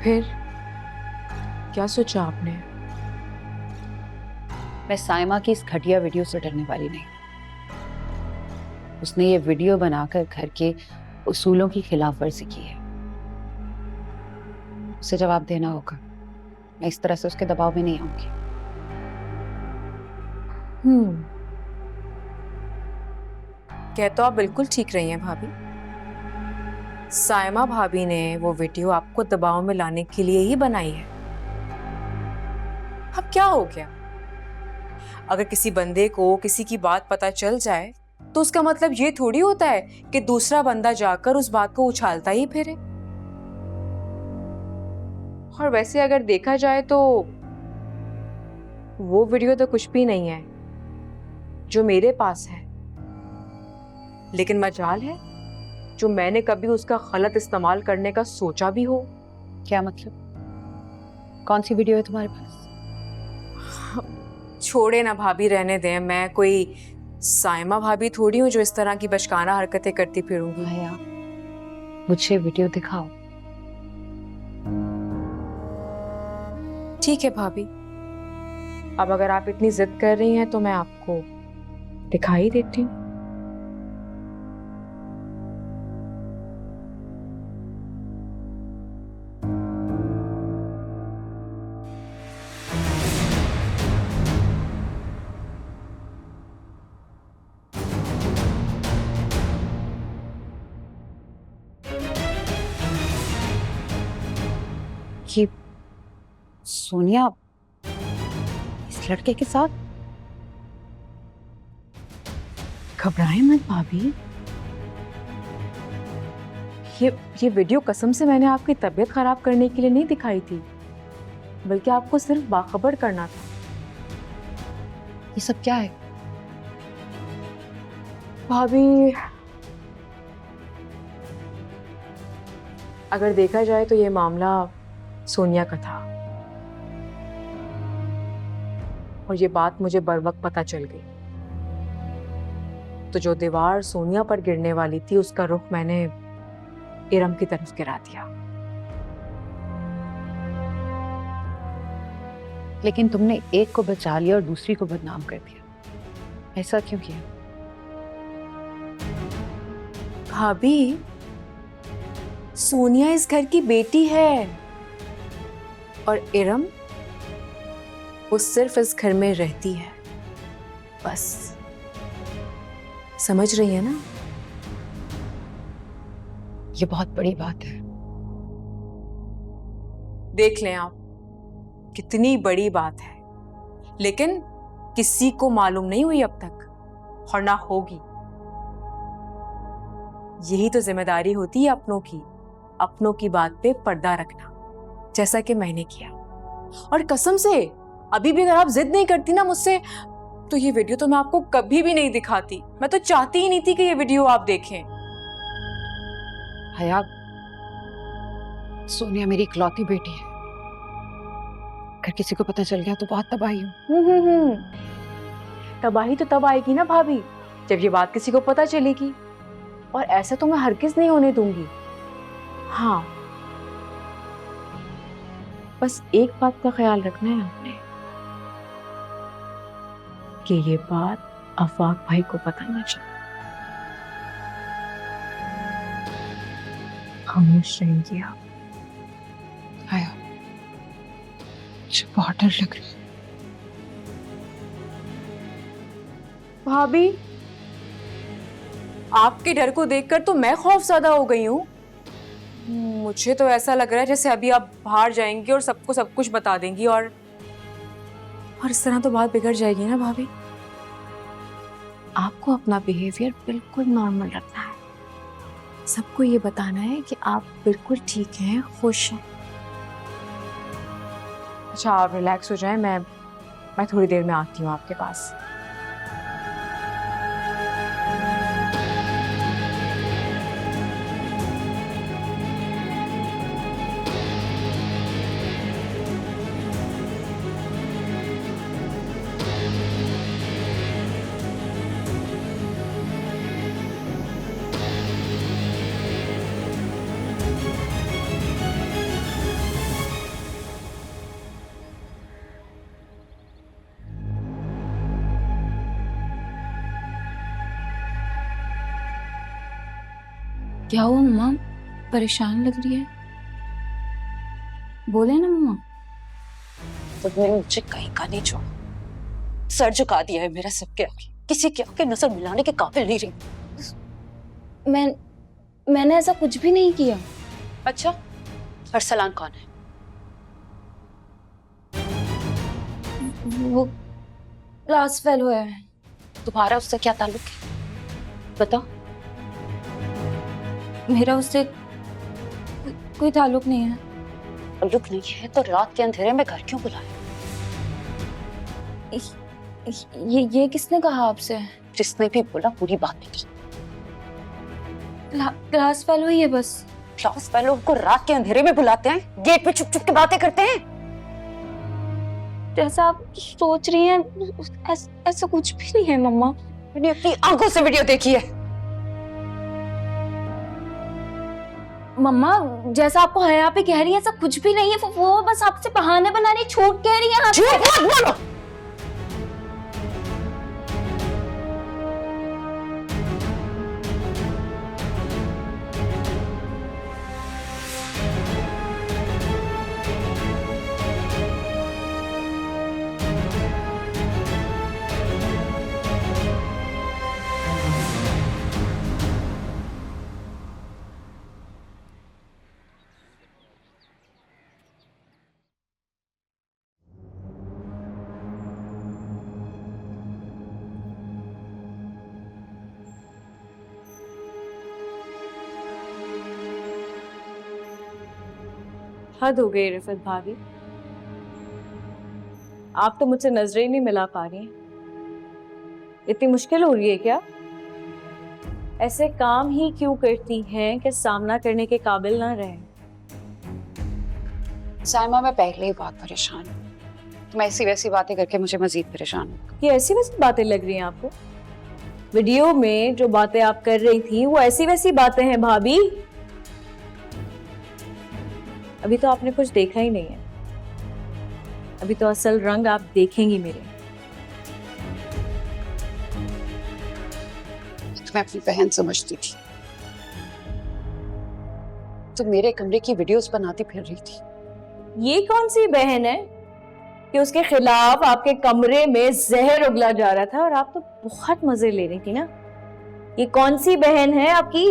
फिर क्या सोचा आपने? मैं साइमा की इस घटिया वीडियो से डरने वाली नहीं। उसने ये वीडियो बनाकर घर के उसूलों की खिलाफ वर्जी की है। उसे जवाब देना होगा। मैं इस तरह से उसके दबाव में नहीं आऊंगी। हम्म, कह तो आप बिल्कुल ठीक रही हैं भाभी। सायमा भाभी ने वो वीडियो आपको दबाव में लाने के लिए ही बनाई है। अब क्या हो गया? अगर किसी बंदे को किसी की बात पता चल जाए तो उसका मतलब ये थोड़ी होता है कि दूसरा बंदा जाकर उस बात को उछालता ही फिरे। और वैसे अगर देखा जाए तो वो वीडियो तो कुछ भी नहीं है जो मेरे पास है, लेकिन मजाल है जो मैंने कभी उसका गलत इस्तेमाल करने का सोचा भी हो। क्या मतलब? कौन सी वीडियो है तुम्हारे पास? छोड़े ना भाभी, रहने दें। मैं कोई साइमा भाभी थोड़ी हूँ जो इस तरह की बचकाना हरकतें करती फिरूंगी। आया, मुझे वीडियो दिखाओ। ठीक है भाभी, अब अगर आप इतनी जिद कर रही हैं तो मैं आपको दिखाई देती हूँ। कि सोनिया इस लड़के के साथ? घबराए मत भाभी, ये वीडियो कसम से मैंने आपकी तबीयत खराब करने के लिए नहीं दिखाई थी, बल्कि आपको सिर्फ बाखबर करना था। ये सब क्या है? भाभी, अगर देखा जाए तो ये मामला सोनिया का था और ये बात मुझे बर वक्त पता चल गई। तो जो दीवार सोनिया पर गिरने वाली थी उसका रुख मैंने इरम की तरफ गिरा दिया। लेकिन तुमने एक को बचा लिया और दूसरी को बदनाम कर दिया। ऐसा क्यों किया? भाभी, सोनिया इस घर की बेटी है और इरम वो सिर्फ इस घर में रहती है, बस। समझ रही है ना? ये बहुत बड़ी बात है। देख लें आप, कितनी बड़ी बात है, लेकिन किसी को मालूम नहीं हुई अब तक और ना होगी। यही तो जिम्मेदारी होती है अपनों की बात पे पर्दा रखना, जैसा कि मैंने किया। और कसम से अभी भी अगर आप जिद नहीं करती ना मुझसे, तो ये वीडियो तो मैं आपको कभी भी नहीं दिखाती। मैं तो चाहती ही नहीं थी कि ये वीडियो आप देखें। हया, सोनिया मेरी इकलौती बेटी है। अगर किसी को पता चल गया तो बहुत तबाही हो। तबाही तो तब आएगी ना भाभी, जब ये बात किसी को पता चलेगी, और ऐसा तो मैं हरगिज नहीं होने दूंगी। हाँ, बस एक बात का ख्याल रखना है आपने, कि ये बात आफाक भाई को पता न चले। खामोश रहेंगी आप। हया, मुझे बहुत डर लग रहा है। भाभी, आपके डर को देखकर तो मैं खौफज़दा हो गई हूँ। मुझे तो ऐसा लग रहा है जैसे अभी आप बाहर जाएंगी और सबको सब कुछ बता देंगी, और इस तरह तो बात बिगड़ जाएगी ना भाभी। आपको अपना बिहेवियर बिल्कुल नॉर्मल रखना है। सबको ये बताना है कि आप बिल्कुल ठीक हैं, खुश हैं। अच्छा, आप रिलैक्स हो जाएं, मैं थोड़ी देर में आती हूँ आपके पास। क्या हुआ मम्मा, परेशान लग रही है? बोले ना मम्मा। तुमने मुझे कहीं का नहीं छोड़ा, सर झुका दिया है मेरा सबके आगे, किसी के आगे नजर मिलाने के काबिल नहीं रही। मैंने ऐसा कुछ भी नहीं किया। अच्छा, अरसलान कौन है? वो क्लास फेलो है। तुम्हारा उससे क्या ताल्लुक है, बताओ। मेरा उससे कोई ताल्लुक नहीं है। ताल्लुक नहीं है तो रात के अंधेरे में घर क्यों बुलाया? ये किसने कहा आपसे? जिसने भी बोला पूरी बात निकली। क्लास फेलो ही है बस। क्लास फेलो को रात के अंधेरे में बुलाते हैं, गेट पे छुप छुप के बातें करते हैं। जैसा आप सोच रही हैं ऐसा कुछ भी नहीं है मम्मा। मैंने अपनी आंखों से वीडियो देखी है। मम्मा जैसा आपको हया पे कह रही है ऐसा कुछ भी नहीं है। वो बस आपसे बहाने बना रही, झूठ कह रही है आपसे। झूठ मत बोलो। हद हो गई रिफत भाभी, आप तो मुझसे नजरें ही नहीं मिला पा रही। इतनी मुश्किल हो रही है क्या? ऐसे काम ही क्यों करती हैं कि सामना करने के काबिल ना रहे? साइमा, मैं पहले ही बहुत परेशान हूँ। तुम ऐसी वैसी बातें करके मुझे मजीद परेशान हो। ये ऐसी वैसी बातें लग रही हैं आपको? वीडियो में जो बातें आप कर रही थी वो ऐसी वैसी बातें हैं भाभी। अभी तो आपने कुछ देखा ही नहीं है, अभी तो असल रंग आप देखेंगी मेरे। तुम्हें अपनी बहन समझती थी, तुम मेरे कमरे की वीडियोस बनाती फिर रही थी। ये कौन सी बहन है कि उसके खिलाफ आपके कमरे में जहर उगला जा रहा था और आप तो बहुत मजे ले रही थी ना? ये कौन सी बहन है आपकी